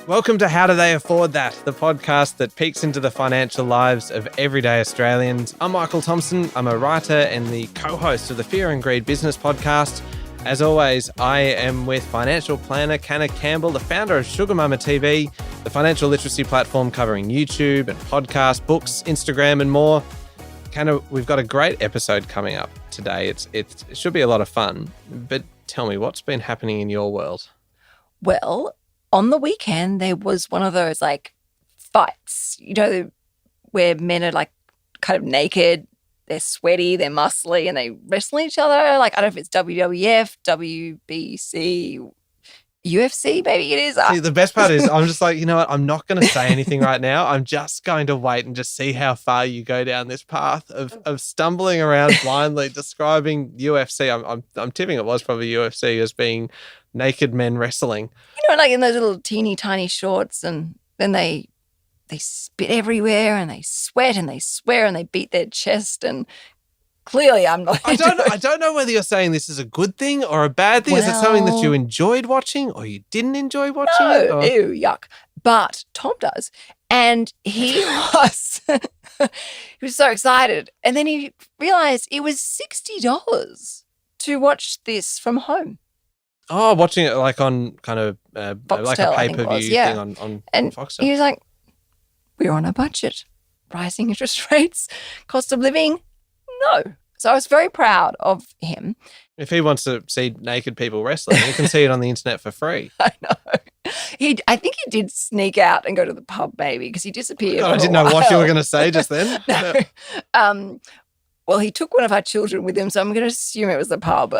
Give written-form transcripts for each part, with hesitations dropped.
Welcome to How Do They Afford That, the podcast that peeks into the financial lives of everyday Australians. I'm Michael Thompson. I'm a writer and the co-host of the Fear and Greed Business Podcast. As always, I am with financial planner Canna Campbell, the founder of Sugar Mama TV, the financial literacy platform covering YouTube and podcasts, books, Instagram and more. Canna, we've got a great episode coming up today. It should be a lot of fun, but tell me, what's been happening in your world? Well, on the weekend, there was one of those fights, where men are kind of naked, they're sweaty, they're muscly, and they wrestle each other. I don't know if it's WWF, WBC, UFC, maybe it is. See, the best part is I'm just like, you know what? I'm not going to say anything right now. I'm just going to wait and just see how far you go down this path of stumbling around blindly describing UFC. I'm tipping it was probably UFC as being naked men wrestling. In those little teeny tiny shorts, and then they spit everywhere and they sweat and they swear and they beat their chest, and clearly I'm not. I don't know whether you're saying this is a good thing or a bad thing. Is it something that you enjoyed watching or you didn't enjoy watching? No, ew, yuck. But Tom does. And he was he was so excited. And then he realized it was $60 to watch this from home. Oh, watching it on kind of Foxtel, like a pay-per-view thing on Foxtel. He was like, we're on a budget. Rising interest rates, cost of living, no. So I was very proud of him. If he wants to see naked people wrestling, he can see it on the internet for free. I know. I think he did sneak out and go to the pub maybe because he disappeared. I didn't know what you were going to say just then. No. Well, he took one of our children with him, so I'm going to assume it was the pub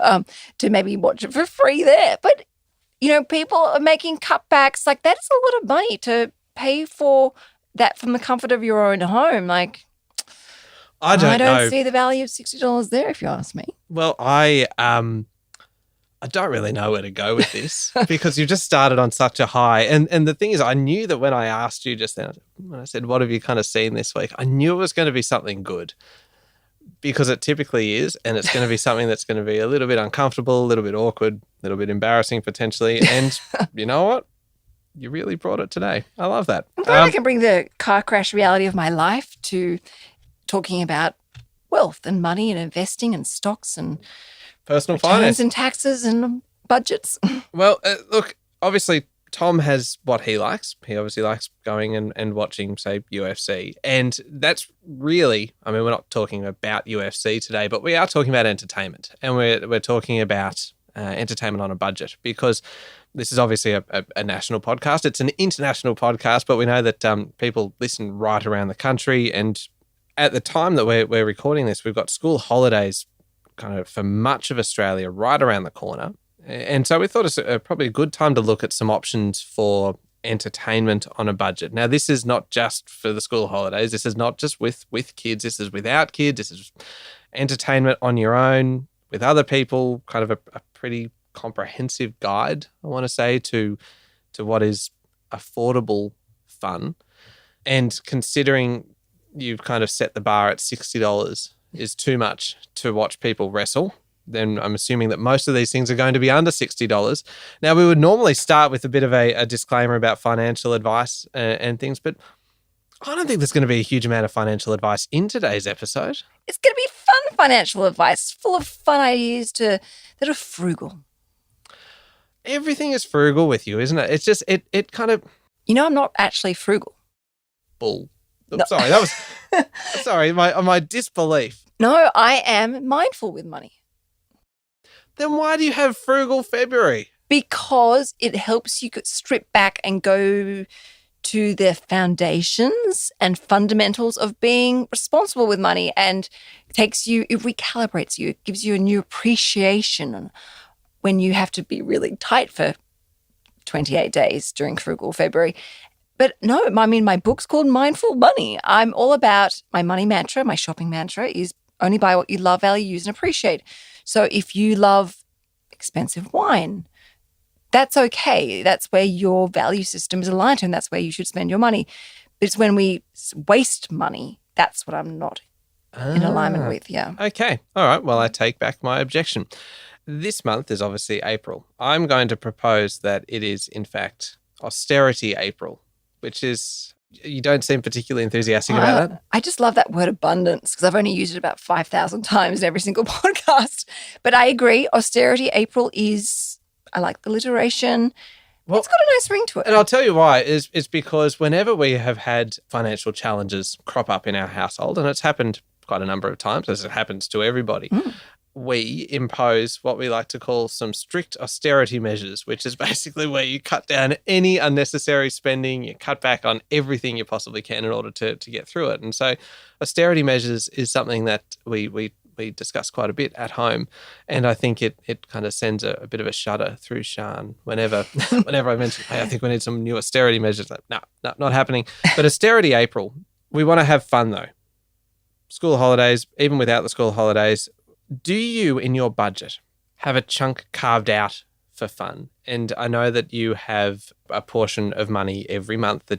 to maybe watch it for free there. But, people are making cutbacks. That is a lot of money to pay for that from the comfort of your own home. I don't see the value of $60 there, if you ask me. Well, I don't really know where to go with this because you've just started on such a high. And the thing is, I knew that when I asked you just then, when I said, what have you kind of seen this week? I knew it was going to be something good. Because it typically is, and it's going to be something that's going to be a little bit uncomfortable, a little bit awkward, a little bit embarrassing potentially. And you know what? You really brought it today. I love that. I'm glad I can bring the car crash reality of my life to talking about wealth and money and investing and stocks and personal finance and taxes and budgets. Well, look, obviously Tom has what he likes. He obviously likes going and watching, say, UFC. And that's really, we're not talking about UFC today, but we are talking about entertainment. And we're talking about entertainment on a budget because this is obviously a national podcast. It's an international podcast, but we know that people listen right around the country. And at the time that we're recording this, we've got school holidays kind of for much of Australia right around the corner. And so we thought it's probably a good time to look at some options for entertainment on a budget. Now, this is not just for the school holidays. This is not just with kids. This is without kids. This is entertainment on your own with other people, kind of a pretty comprehensive guide, I want to say, to what is affordable fun. And considering you've kind of set the bar at $60 is too much to watch people wrestle, then I'm assuming that most of these things are going to be under $60. Now, we would normally start with a bit of a disclaimer about financial advice and things, but I don't think there's going to be a huge amount of financial advice in today's episode. It's going to be fun financial advice, full of fun ideas that are frugal. Everything is frugal with you, isn't it? It's just, it kind of... I'm not actually frugal. Bull. No. Sorry, that was... sorry, my disbelief. No, I am mindful with money. Then why do you have Frugal February? Because it helps you strip back and go to the foundations and fundamentals of being responsible with money, and it recalibrates you. It gives you a new appreciation when you have to be really tight for 28 days during Frugal February. But no, my book's called Mindful Money. I'm all about my money mantra. My shopping mantra is only buy what you love, value, use, and appreciate. So if you love expensive wine, that's okay. That's where your value system is aligned to, and that's where you should spend your money. But it's when we waste money, that's what I'm not in alignment with, yeah. Okay. All right. Well, I take back my objection. This month is obviously April. I'm going to propose that it is, in fact, austerity April, which is, you don't seem particularly enthusiastic about that. I just love that word abundance because I've only used it about 5,000 times in every single podcast. But I agree. Austerity April is, I like the alliteration. Well, it's got a nice ring to it. And I'll tell you why, is because whenever we have had financial challenges crop up in our household, and it's happened quite a number of times, as it happens to everybody, we impose what we like to call some strict austerity measures, which is basically where you cut down any unnecessary spending, you cut back on everything you possibly can in order to get through it. And so austerity measures is something that we discuss quite a bit at home. And I think it kind of sends a bit of a shudder through Sian whenever I mention, hey, I think we need some new austerity measures. Like, no, not happening. But austerity April, we want to have fun though. School holidays, even without the school holidays, do you in your budget have a chunk carved out for fun? And I know that you have a portion of money every month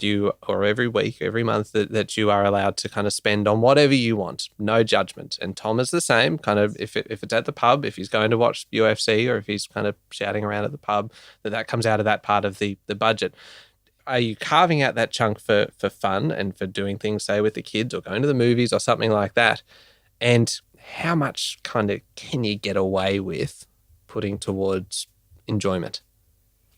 or every week, every month that you are allowed to kind of spend on whatever you want, no judgment. And Tom is the same, kind of if it's at the pub, if he's going to watch UFC or if he's kind of shouting around at the pub, that comes out of that part of the budget. Are you carving out that chunk for fun and for doing things, say, with the kids or going to the movies or something like that? And how much kind of can you get away with putting towards enjoyment?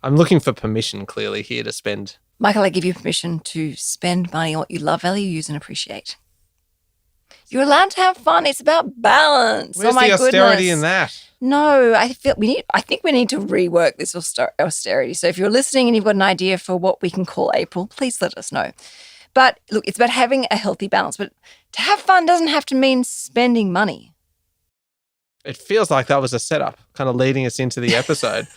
I'm looking for permission clearly here to spend. Michael, I give you permission to spend money on what you love, value, use, and appreciate. You're allowed to have fun. It's about balance. Where's the austerity in that? No, I think we need to rework this austerity. So if you're listening and you've got an idea for what we can call April, please let us know. But look, it's about having a healthy balance. But to have fun doesn't have to mean spending money. It feels like that was a setup, kind of leading us into the episode.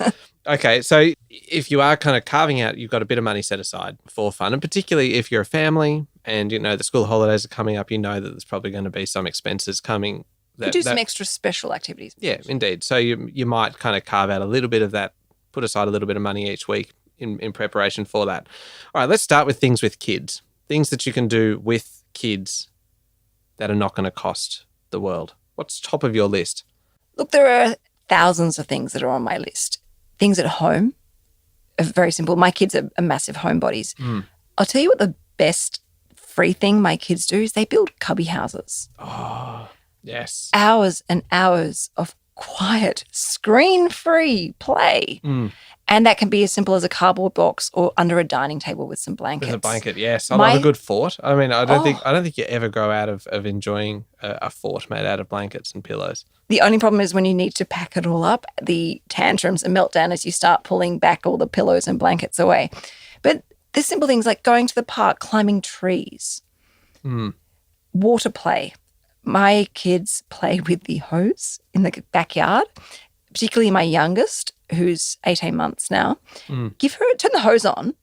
Okay, so if you are kind of carving out, you've got a bit of money set aside for fun, and particularly if you're a family and, you know, the school holidays are coming up, you know that there's probably going to be some expenses coming. You do some extra special activities. Yeah, indeed. So you might kind of carve out a little bit of that, put aside a little bit of money each week in preparation for that. All right, let's start with things with kids, things that you can do with kids that are not going to cost the world. What's top of your list? Look, there are thousands of things that are on my list. Things at home are very simple. My kids are massive homebodies. I'll tell you what the best free thing my kids do is they build cubby houses. Oh, yes. Hours and hours of quiet, screen-free play. And that can be as simple as a cardboard box or under a dining table with some blankets. With a blanket, yes. I love a good fort. I mean, I don't think you ever grow out of enjoying a fort made out of blankets and pillows. The only problem is when you need to pack it all up, the tantrums and meltdown as you start pulling back all the pillows and blankets away. But the simple things like going to the park, climbing trees, water play. My kids play with the hose in the backyard, particularly my youngest, who's 18 months now. Turn the hose on.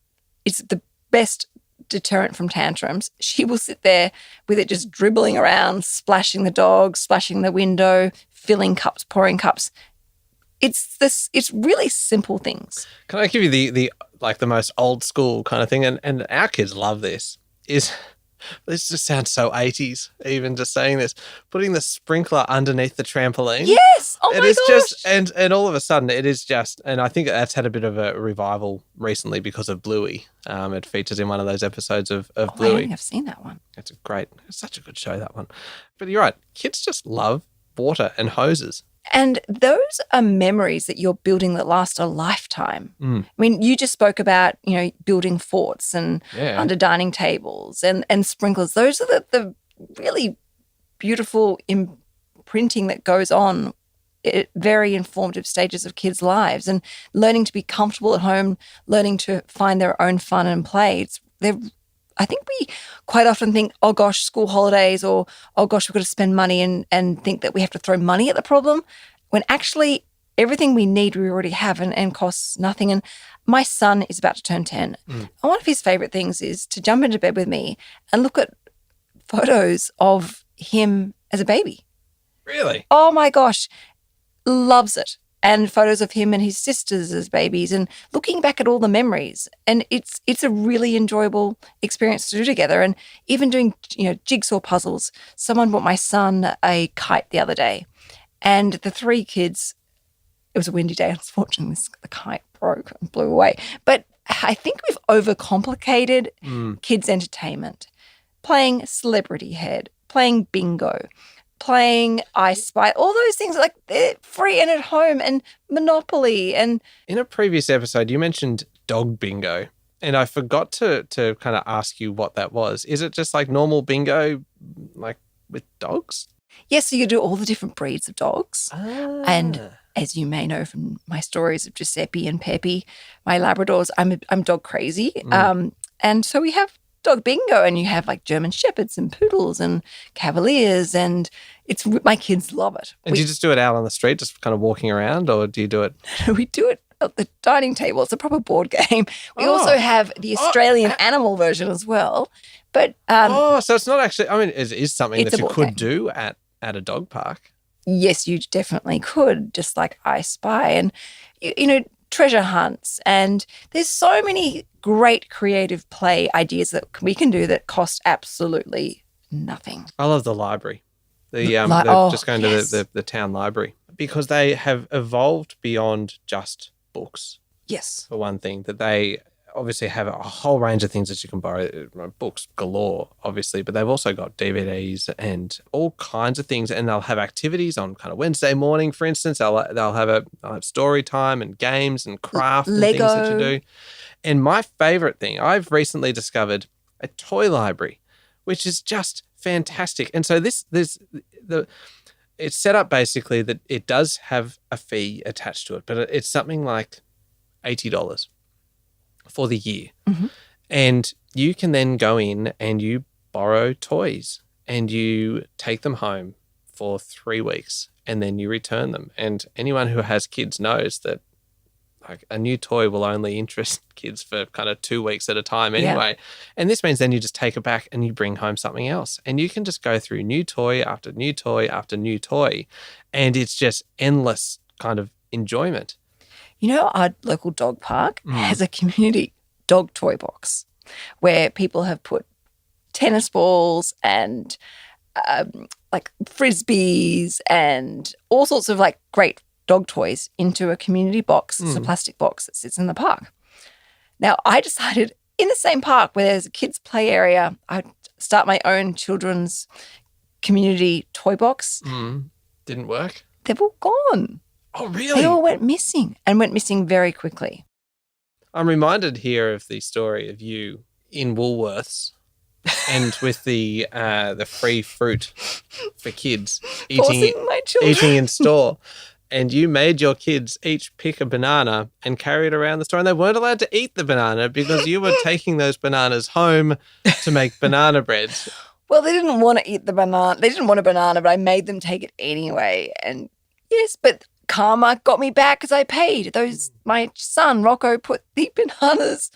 It's the best deterrent from tantrums. She will sit there with it just dribbling around, splashing the dog, splashing the window, filling cups, pouring cups. It's really simple things. Can I give you the most old school kind of thing? And our kids love this. This just sounds so 80s, even just saying this. Putting the sprinkler underneath the trampoline. Yes! Oh my gosh! And all of a sudden it is just, and I think that's had a bit of a revival recently because of Bluey. It features in one of those episodes of Bluey. I don't think I've seen that one. It's such a good show, that one. But you're right, kids just love water and hoses. And those are memories that you're building that last a lifetime. I mean, you just spoke about, building forts and under dining tables and sprinklers. Those are the really beautiful imprinting that goes on at very informative stages of kids' lives, and learning to be comfortable at home, learning to find their own fun and play. I think we quite often think, oh gosh, school holidays, or oh gosh, we've got to spend money and think that we have to throw money at the problem, when actually everything we need we already have and costs nothing. And my son is about to turn 10. And one of his favorite things is to jump into bed with me and look at photos of him as a baby. Really? Oh my gosh, loves it. And photos of him and his sisters as babies, and looking back at all the memories. And it's a really enjoyable experience to do together. And even doing, jigsaw puzzles. Someone bought my son a kite the other day, and the three kids, it was a windy day, unfortunately, the kite broke and blew away. But I think we've overcomplicated Mm. kids' entertainment. Playing Celebrity Head, playing bingo, playing I Spy, all those things like they're free and at home, and Monopoly. And In a previous episode, you mentioned dog bingo, and I forgot to kind of ask you what that was. Is it just like normal bingo, like with dogs? yes, so you do all the different breeds of dogs. And Ah. as you may know from my stories of Giuseppe and Peppy, my Labradors, I'm dog crazy. And so we have dog bingo, and you have like German Shepherds and Poodles and Cavaliers, and my kids love it. And do you just do it out on the street, just kind of walking around, or do you do it? We do it at the dining table. It's a proper board game. We Oh. also have the Australian animal version as well. But So it's not actually. I mean, it is something It's that a you board could game. do at a dog park. yes, you definitely could, just like I Spy and, treasure hunts. And there's so many great creative play ideas that we can do that cost absolutely nothing. I love the library. Just going yes. to the town library, because they have evolved beyond just books. Yes. For one thing, that they obviously have a whole range of things that you can borrow, books galore, obviously, but they've also got DVDs and all kinds of things, and they'll have activities on kind of Wednesday morning, for instance. They'll have story time and games and craft and things that you Lego. do. And my favorite thing, I've recently discovered a toy library, which is just fantastic. And so it's set up basically that it does have a fee attached to it, but it's something like $80 for the year. Mhm. And you can then go in and you borrow toys and you take them home for 3 weeks and then you return them. And anyone who has kids knows that like a new toy will only interest kids for kind of 2 weeks at a time anyway. And this means then you just take it back and you bring home something else. And you can just go through new toy after new toy after new toy. And it's just endless kind of enjoyment. Our local dog park has a community dog toy box where people have put tennis balls and like frisbees and all sorts of like great dog toys into a community box. It's a plastic box that sits in the park. Now, I decided in the same park where there's a kids' play area, I'd start my own children's community toy box. Didn't work? They've all gone. Oh, really? They all went missing and went missing very quickly. I'm reminded here of the story of you in Woolworths and with the free fruit for kids Forcing my children. eating in store. And you made your kids each pick a banana and carry it around the store. And they weren't allowed to eat the banana because you were taking those bananas home to make banana bread. Well, they didn't want to eat the banana. They didn't want a banana, but I made them take it anyway. And yes, but karma got me back because I paid. My son, Rocco, put the bananas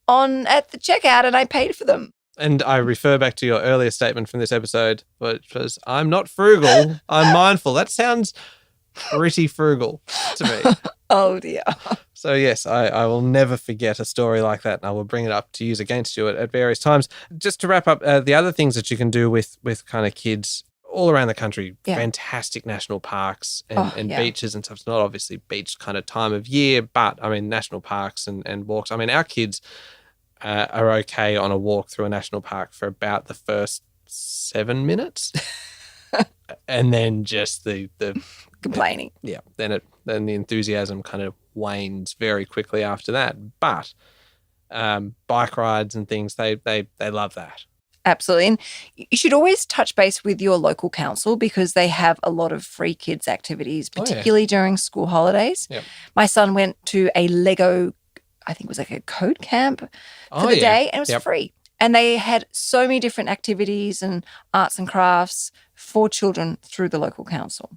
on at the checkout and I paid for them. And I refer back to your earlier statement from this episode, which was, I'm not frugal, I'm mindful. That sounds pretty frugal to me. Oh, dear. So yes, I will never forget a story like that, and I will bring it up to use against you at various times. Just to wrap up, the other things that you can do with kind of kids all around the country, fantastic national parks and beaches and stuff. It's not obviously beach kind of time of year, but I mean national parks and walks. I mean our kids are okay on a walk through a national park for about the first 7 minutes, and then just the Complaining. Yeah, then the enthusiasm kind of wanes very quickly after that. But bike rides and things, they love that. Absolutely. And you should always touch base with your local council because they have a lot of free kids activities, particularly during school holidays. Yep. My son went to a Lego, I think it was like a code camp for the day, and it was free. And they had so many different activities and arts and crafts for children through the local council.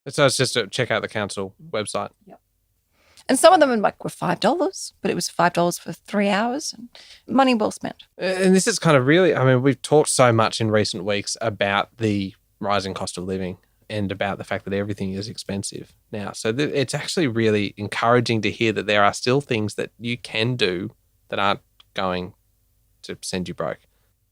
So it's just to check out the council website. Yep. And some of them were $5, but it was $5 for 3 hours. And money well spent. And this is kind of really, I mean, we've talked so much in recent weeks about the rising cost of living and about the fact that everything is expensive now. So it's actually really encouraging to hear that there are still things that you can do that aren't going to send you broke.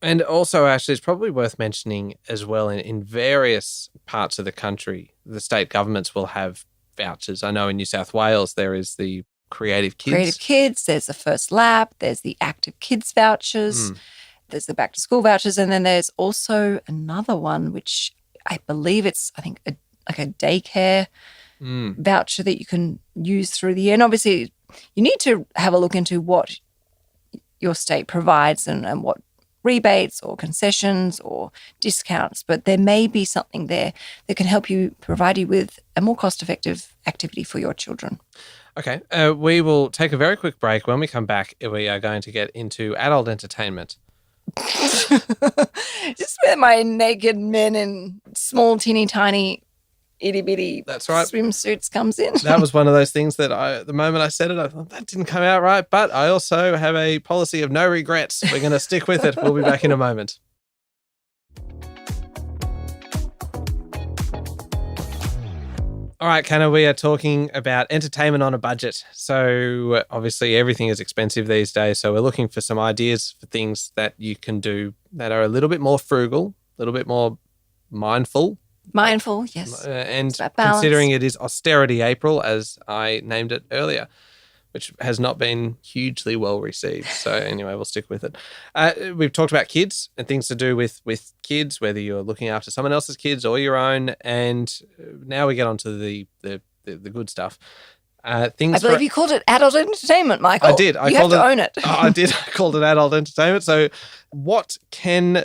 And also, actually, it's probably worth mentioning as well in various parts of the country, the state governments will have vouchers. I know in New South Wales there is the Creative Kids. Creative Kids, there's the First Lap, there's the Active Kids vouchers, there's the back to school vouchers, and then there's also another one which I believe it's like a daycare voucher that you can use through the year. And obviously you need to have a look into what your state provides and what rebates or concessions or discounts, but there may be something there that can help you provide you with a more cost-effective activity for your children. Okay, we will take a very quick break. When we come back, we are going to get into adult entertainment. Just where my naked men in small, teeny, tiny, itty-bitty swimsuits comes in. That was one of those things that the moment I said it, I thought, that didn't come out right. But I also have a policy of no regrets. We're going to stick with it. We'll be back in a moment. All right, Canna, we are talking about entertainment on a budget. So obviously everything is expensive these days. So we're looking for some ideas for things that you can do that are a little bit more frugal, a little bit more mindful. Mindful, yes. And considering it is Austerity April, as I named it earlier, which has not been hugely well received. So anyway, we'll stick with it. We've talked about kids and things to do with kids, whether you're looking after someone else's kids or your own. And now we get on to the good stuff. I believe you called it adult entertainment, Michael. I did. You have to own it. I did. I called it adult entertainment. So what can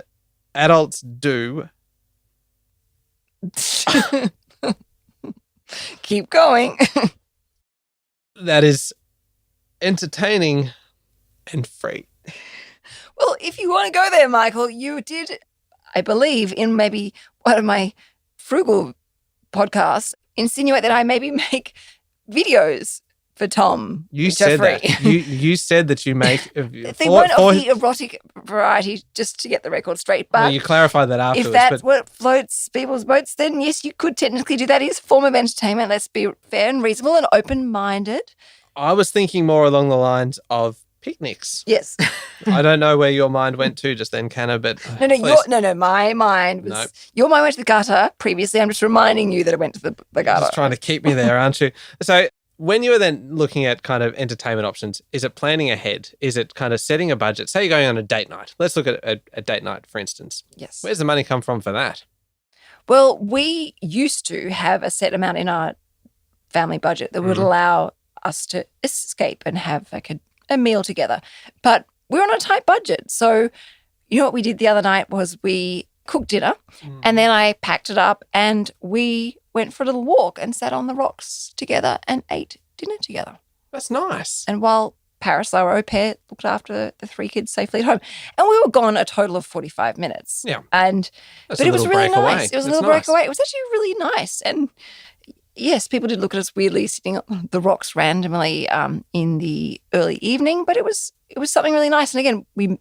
adults do? Keep going. That is entertaining and free. Well, if you want to go there, Michael, you did, I believe, in maybe one of my frugal podcasts, insinuate that I maybe make videos for Tom. You said that. You said that you make. They weren't of the erotic variety, just to get the record straight. But you clarified that afterwards. If that's what floats people's boats, then yes, you could technically do that. It is a form of entertainment. Let's be fair and reasonable and open-minded. I was thinking more along the lines of picnics. Yes. I don't know where your mind went to just then, Canna, but No, my mind was. Nope. Your mind went to the gutter previously. I'm just reminding you that it went to the gutter. Just trying to keep me there, aren't you? So when you were then looking at kind of entertainment options, is it planning ahead? Is it kind of setting a budget? Say you're going on a date night. Let's look at a date night, for instance. Yes. Where's the money come from for that? Well, we used to have a set amount in our family budget that would allow us to escape and have like a meal together. But we're on a tight budget. So you know what we did the other night was we cooked dinner and then I packed it up and we went for a little walk and sat on the rocks together and ate dinner together. That's nice. And while Paris, our au pair, looked after the three kids safely at home. And we were gone a total of 45 minutes. Yeah. But it was really nice. It was a little breakaway. It was actually really nice. And yes, people did look at us weirdly sitting on the rocks randomly in the early evening, but it was something really nice. And again, we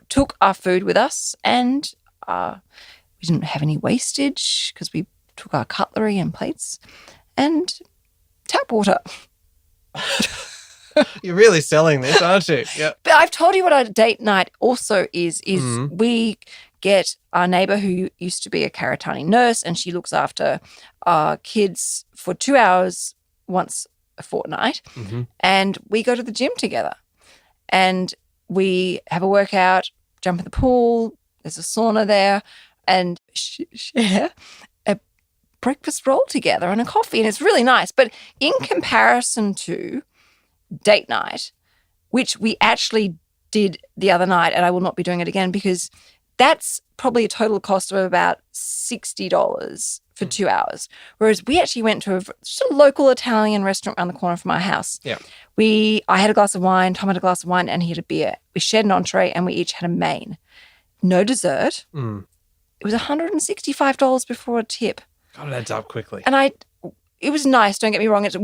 took our food with us and we didn't have any wastage because we took our cutlery and plates and tap water. You're really selling this, aren't you? Yeah. But I've told you what our date night also is we get our neighbour who used to be a Karatani nurse and she looks after our kids for 2 hours once a fortnight and we go to the gym together and we have a workout, jump in the pool, there's a sauna there and share a breakfast roll together and a coffee and it's really nice. But in comparison to date night, which we actually did the other night and I will not be doing it again because that's probably a total cost of about $60 for 2 hours. Whereas we actually went to just a local Italian restaurant around the corner from our house. Yeah. I had a glass of wine, Tom had a glass of wine and he had a beer. We shared an entree and we each had a main. No dessert. It was $165 before a tip. God, it adds up quickly. And it was nice, don't get me wrong. It's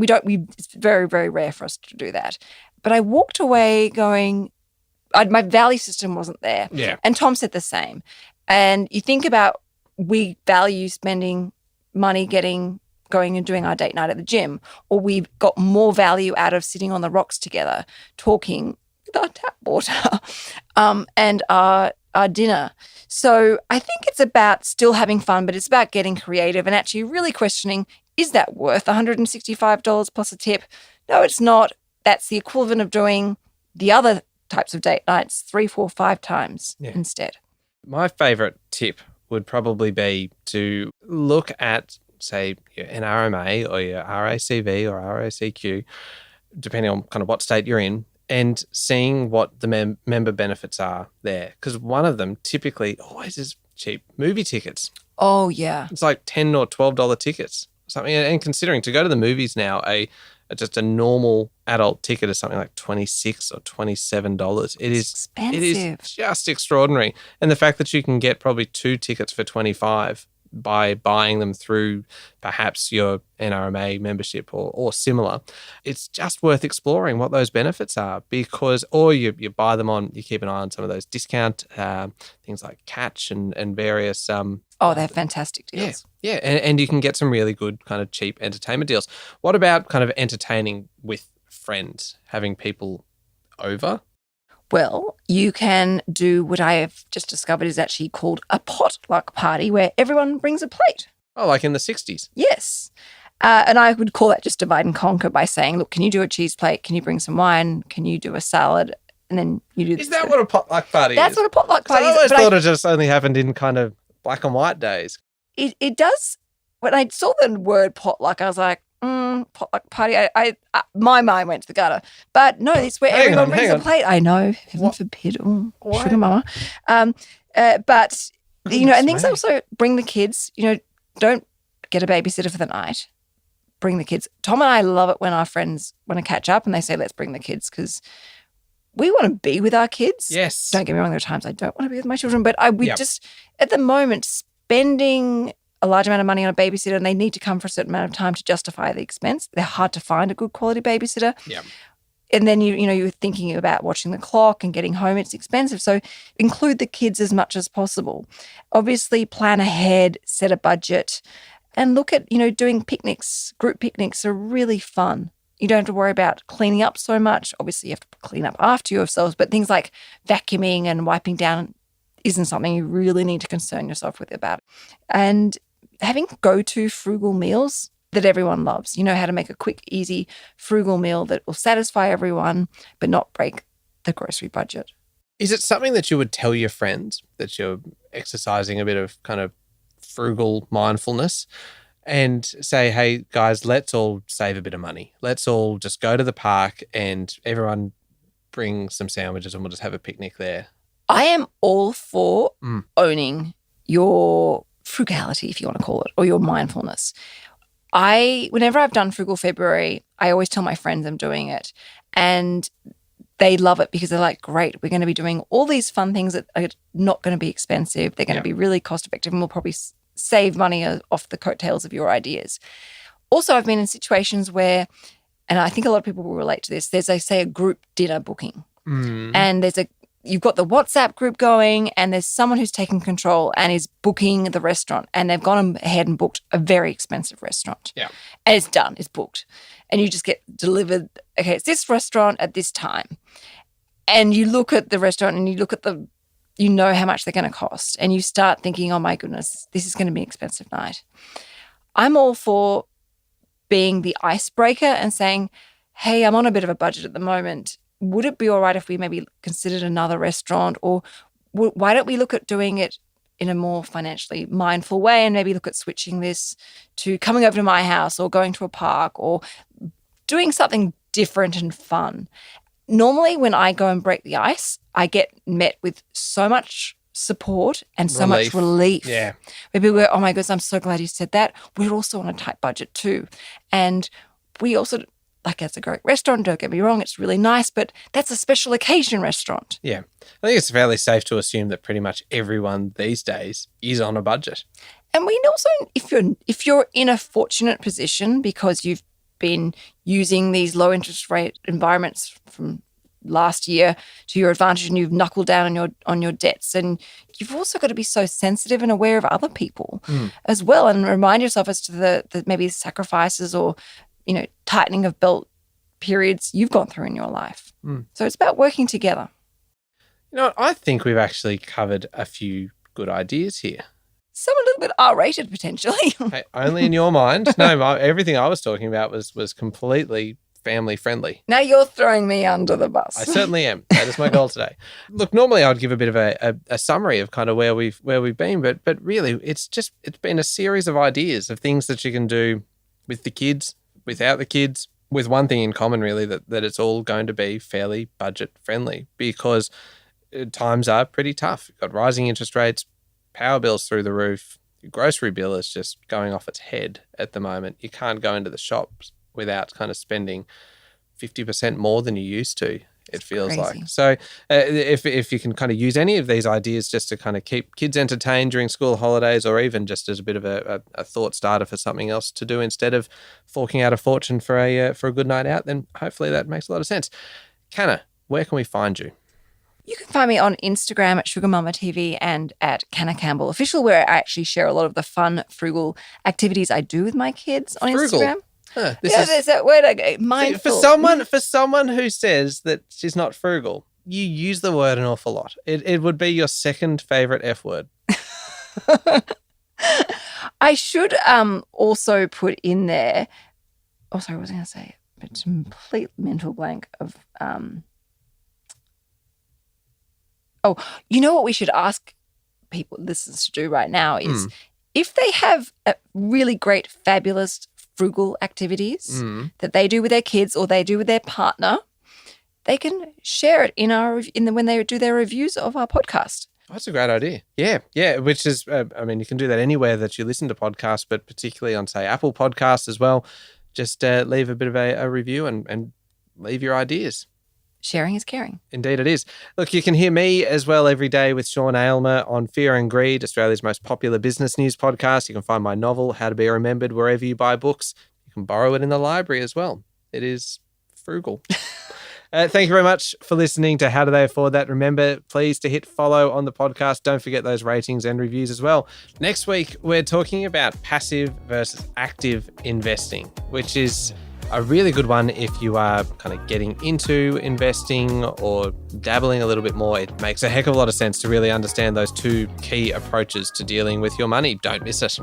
very, very rare for us to do that. But I walked away going, my value system wasn't there. Yeah. And Tom said the same. And you think about we value spending money going and doing our date night at the gym, or we've got more value out of sitting on the rocks together, talking with our tap water and our dinner. So I think it's about still having fun, but it's about getting creative and actually really questioning, is that worth $165 plus a tip? No, it's not. that's the equivalent of doing the other types of date nights 3, 4, 5 times instead. My favorite tip would probably be to look at, say, your NRMA or your RACV or RACQ, depending on kind of what state you're in, and seeing what the member benefits are there. Because one of them typically always is cheap movie tickets. Oh, yeah. It's like $10 or $12 tickets. Something, and considering to go to the movies now, just a normal adult ticket is something like $26 or $27. It is expensive. It is just extraordinary. And the fact that you can get probably 2 tickets for $25 by buying them through perhaps your NRMA membership or similar, it's just worth exploring what those benefits are, because, or you buy them on, you keep an eye on some of those discount things like Catch and various. They're fantastic deals. Yeah. And you can get some really good kind of cheap entertainment deals. What about kind of entertaining with friends, having people over? Well, you can do what I have just discovered is actually called a potluck party, where everyone brings a plate. Oh, like in the 60s? Yes. And I would call that just divide and conquer by saying, look, can you do a cheese plate? Can you bring some wine? Can you do a salad? And then you do... Is that what a potluck party That's what a potluck party is. I always thought it just only happened in kind of black and white days. It does. When I saw the word potluck, I was like, potluck party. My mind went to the gutter. But no, it's where everyone brings a plate. I know. Heaven forbid. Oh, sugar mama. But, and things also bring the kids. Don't get a babysitter for the night. Bring the kids. Tom and I love it when our friends want to catch up and they say, let's bring the kids, because we want to be with our kids. Yes. Don't get me wrong, there are times I don't want to be with my children, but just, at the moment, spending a large amount of money on a babysitter, and they need to come for a certain amount of time to justify the expense. They're hard to find a good quality babysitter. Yeah. And then you're thinking about watching the clock and getting home. It's expensive. So include the kids as much as possible. Obviously, plan ahead, set a budget, and look at, doing picnics. Group picnics are really fun. You don't have to worry about cleaning up so much. Obviously, you have to clean up after yourselves, but things like vacuuming and wiping down isn't something you really need to concern yourself with about. And having go-to frugal meals that everyone loves. You know how to make a quick, easy, frugal meal that will satisfy everyone but not break the grocery budget. Is it something that you would tell your friends, that you're exercising a bit of kind of frugal mindfulness and say, hey, guys, let's all save a bit of money. Let's all just go to the park and everyone bring some sandwiches and we'll just have a picnic there? I am all for owning your frugality, if you want to call it, or your mindfulness. Whenever I've done Frugal February, I always tell my friends I'm doing it, and they love it because they're like, great, we're going to be doing all these fun things that are not going to be expensive. They're going to be really cost effective, and we'll probably save money off the coattails of your ideas. Also, I've been in situations where, and I think a lot of people will relate to this, there's, say, a group dinner booking, and you've got the WhatsApp group going and there's someone who's taking control and is booking the restaurant, and they've gone ahead and booked a very expensive restaurant. Yeah. And it's done. It's booked. And you just get delivered, okay, it's this restaurant at this time. And you look at the restaurant and you look at you know how much they're going to cost, and you start thinking, oh my goodness, this is going to be an expensive night. I'm all for being the icebreaker and saying, hey, I'm on a bit of a budget at the moment. Would it be all right if we maybe considered another restaurant, or why don't we look at doing it in a more financially mindful way and maybe look at switching this to coming over to my house or going to a park or doing something different and fun. Normally when I go and break the ice, I get met with so much support and so much relief. Yeah. Where people go, oh my goodness, I'm so glad you said that. We're also on a tight budget too. And we also... it's a great restaurant, don't get me wrong, it's really nice, but that's a special occasion restaurant. Yeah. I think it's fairly safe to assume that pretty much everyone these days is on a budget. And we also, if you're in a fortunate position because you've been using these low interest rate environments from last year to your advantage and you've knuckled down on your debts, and you've also got to be so sensitive and aware of other people as well, and remind yourself as to the maybe sacrifices or tightening of belt periods you've gone through in your life. So it's about working together. You know what? I think we've actually covered a few good ideas here. Some a little bit R-rated potentially. Hey, only in your mind. No, everything I was talking about was completely family friendly. Now you're throwing me under the bus. I certainly am. That is my goal today. Look, normally I'd give a bit of a summary of kind of where we've been, but really it's been a series of ideas of things that you can do with the kids, without the kids, with one thing in common really, that it's all going to be fairly budget friendly, because times are pretty tough. You've got rising interest rates, power bills through the roof. Your grocery bill is just going off its head at the moment. You can't go into the shops without kind of spending 50% more than you used to, it feels crazy. like. So if you can kind of use any of these ideas just to kind of keep kids entertained during school holidays, or even just as a bit of a thought starter for something else to do instead of forking out a fortune for a good night out, then hopefully that makes a lot of sense. Canna, where can we find you? You can find me on Instagram at Sugar Mama TV and at Canna Campbell Official, where I actually share a lot of the fun, frugal activities I do with my kids on Frugal? Instagram. Huh, There's that word, mindful. For someone who says that she's not frugal, you use the word an awful lot. It would be your second favorite F word. I should also put in there. Oh, sorry, what was I going to say? It's a complete mental blank of. Oh, you know what we should ask people listeners to do right now is if they have a really great, fabulous, frugal activities that they do with their kids or they do with their partner, they can share it when they do their reviews of our podcast. That's a great idea. Yeah. Which is, you can do that anywhere that you listen to podcasts, but particularly on, say, Apple Podcasts as well. Just leave a bit of a review and leave your ideas. Sharing is caring. Indeed it is. Look, you can hear me as well every day with Sean Aylmer on Fear and Greed, Australia's most popular business news podcast. You can find my novel, How to Be Remembered, wherever you buy books. You can borrow it in the library as well. It is frugal. Thank you very much for listening to How Do They Afford That? Remember, please, to hit follow on the podcast. Don't forget those ratings and reviews as well. Next week, we're talking about passive versus active investing, which is a really good one if you are kind of getting into investing or dabbling a little bit more. It makes a heck of a lot of sense to really understand those two key approaches to dealing with your money. Don't miss it.